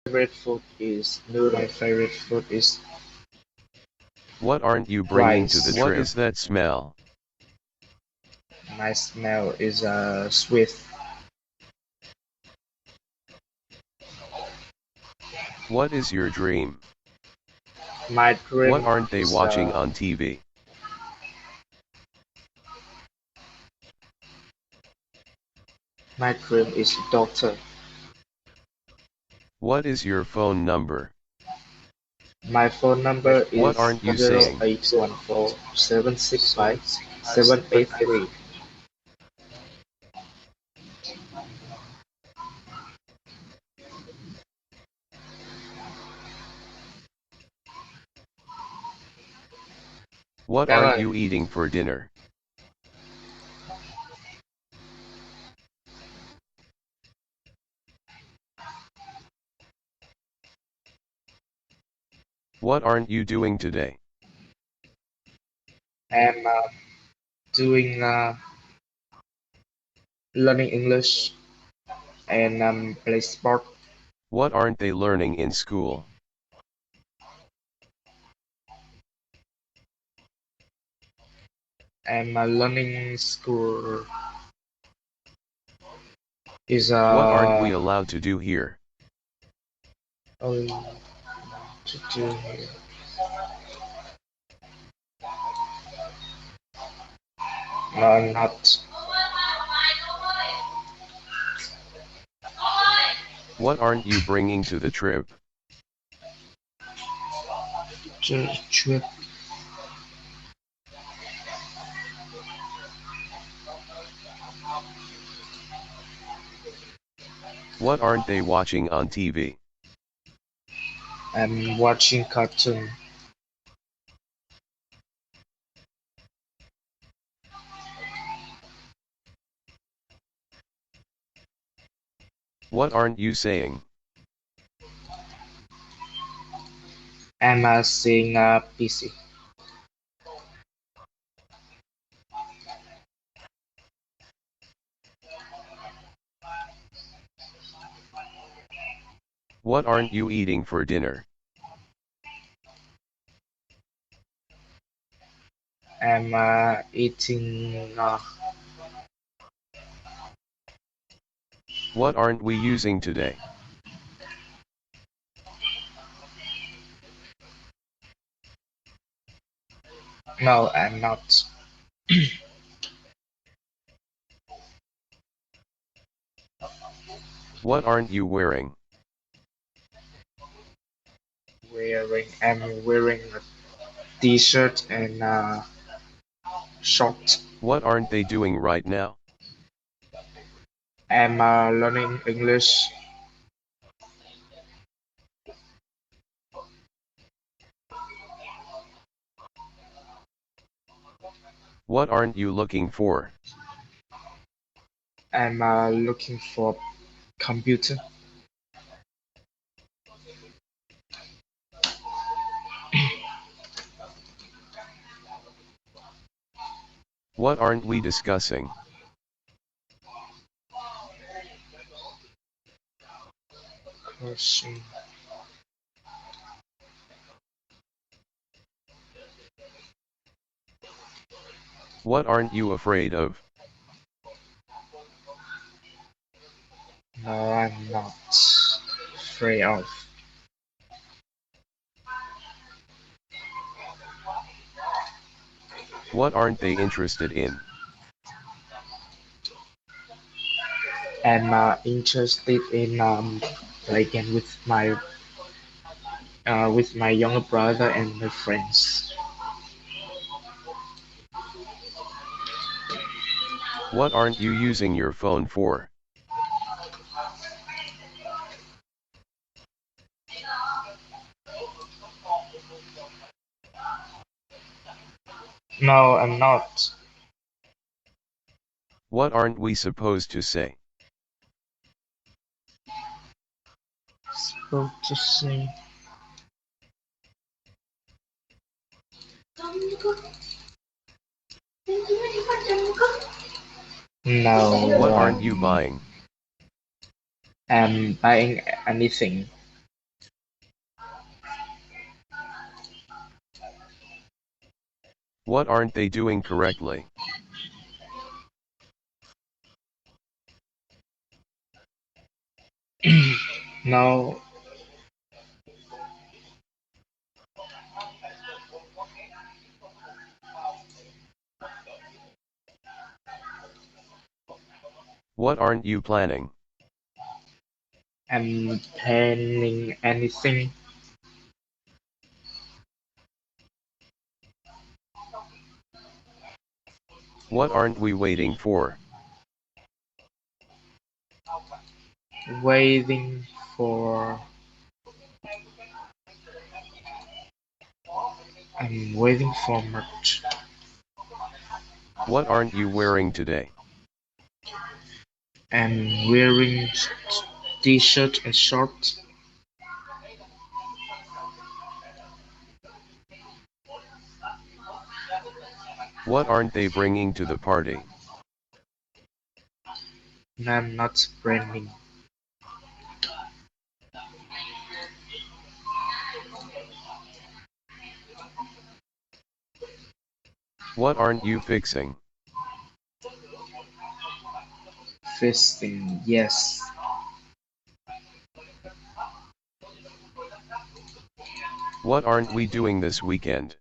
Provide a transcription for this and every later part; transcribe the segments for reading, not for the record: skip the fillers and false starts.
favorite food is no, my favorite food is What aren't you bringing to the rice. trip? What is that smell? My smell is sweet. What is your dream? My What dream aren't they is watching on TV? doctor. What is your phone number? My phone number What is aren't you zero saying? eight one four 765 783. What aren't Bella, you eating for dinner? What aren't you doing today? I'm doing learning English and play sport. What aren't they learning in school? And my learning school is What aren't we allowed to do here? only to do here. No, I'm not. What aren't you bringing to the trip? Trip. What aren't they watching on TV? I'm watching cartoon. What aren't you saying? I'm seeing PC. What aren't you eating for dinner? I'm eating. What aren't we using today? No, I'm not What aren't you wearing? wearing. I'm wearing a t-shirt and short. What aren't they doing right now? I'm learning English. What aren't you looking for? I'm looking for computer. What aren't we discussing? Crossing. What aren't you afraid of? No, I'm not afraid of. What aren't they interested in? I'm interested in playing with my younger brother and my friends. What aren't you using your phone for? No, I'm not What aren't we supposed to say? supposed to say. No, What aren't you buying? I'm buying anything. What aren't they doing correctly? No, What aren't you planning? I'm planning anything. What aren't we waiting for? Waiting for. I'm waiting for much. What aren't you wearing today? I'm wearing t-shirt and shorts. What aren't they bringing to the party? And I'm not branding. What aren't you fixing? Fisting. Yes. What aren't we doing this weekend?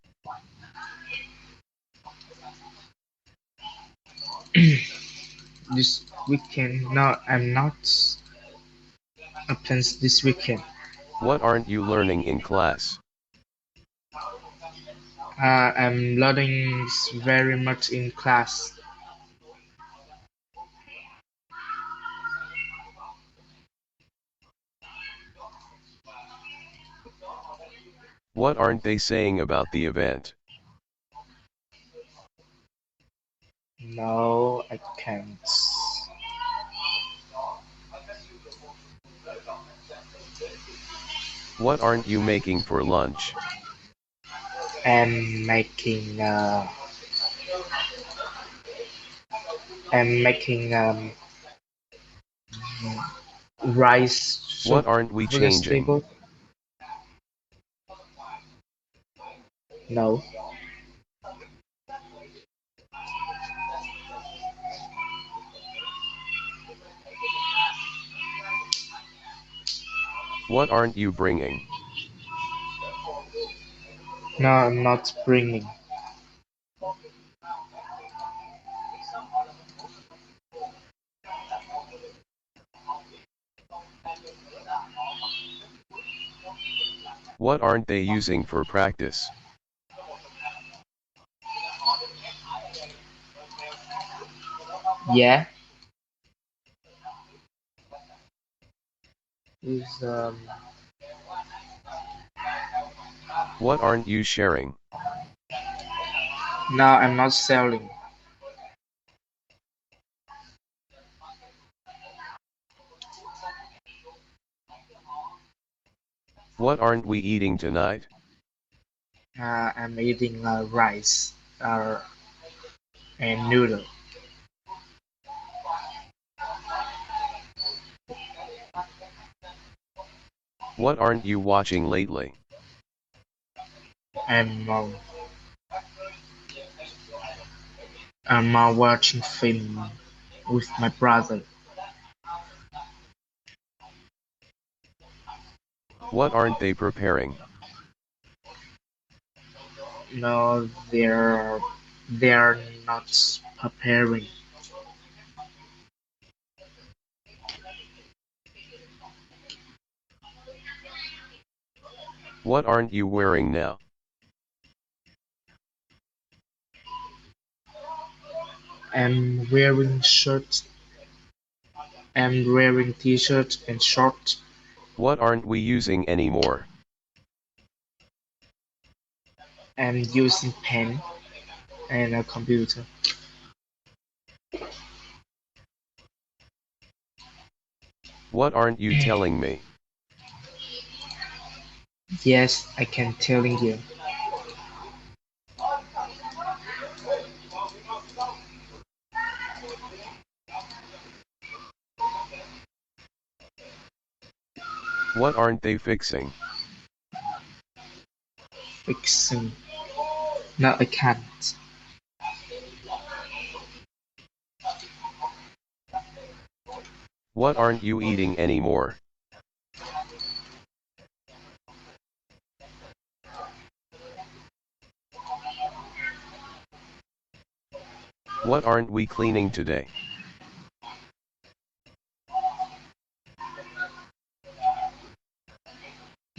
This weekend. No, I'm not. Plans this weekend. What aren't you learning in class? I'm learning very much in class. What aren't they saying about the event? No, I can't. What aren't you making for lunch? I'm making. I'm making rice What soup, aren't we changing? vegetable. No, What aren't you bringing? no, I'm not bringing. What aren't they using for practice? Yeah, is What aren't you sharing? no, I'm not selling. What aren't we eating tonight? I'm eating rice uh, and noodle. What aren't you watching lately? I'm I'm watching film with my brother. What aren't they preparing? No, they're not preparing. What aren't you wearing now? I'm wearing shirt. I'm wearing t-shirt and shorts. What aren't we using anymore? I'm using pen and a computer. What aren't you telling me? Yes, I can telling you. What aren't they fixing? Fixing. No, I can't. What aren't you eating anymore? What aren't we cleaning today?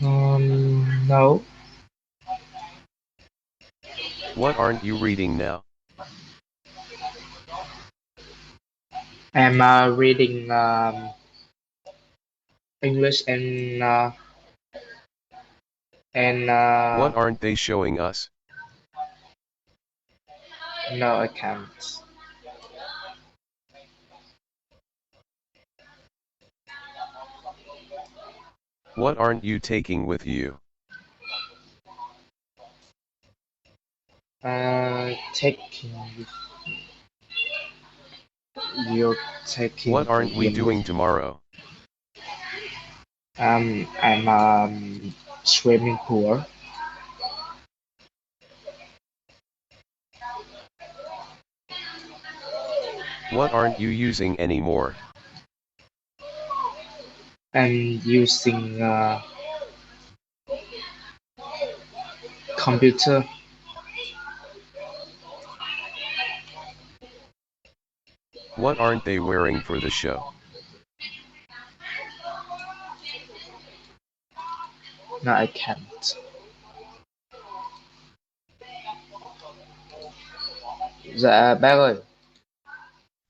No. What aren't you reading now? I'm reading English and What aren't they showing us? no, I can't. What aren't you taking with you? Taking you taking What aren't we you. doing tomorrow? I'm swimming pool. What aren't you using anymore? I'm using computer. What aren't they wearing for the show? No, I can't. Dạ bác ơi,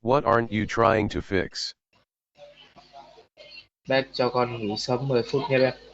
What aren't you trying to fix? bác cho con nghỉ sớm 10 phút nha bác.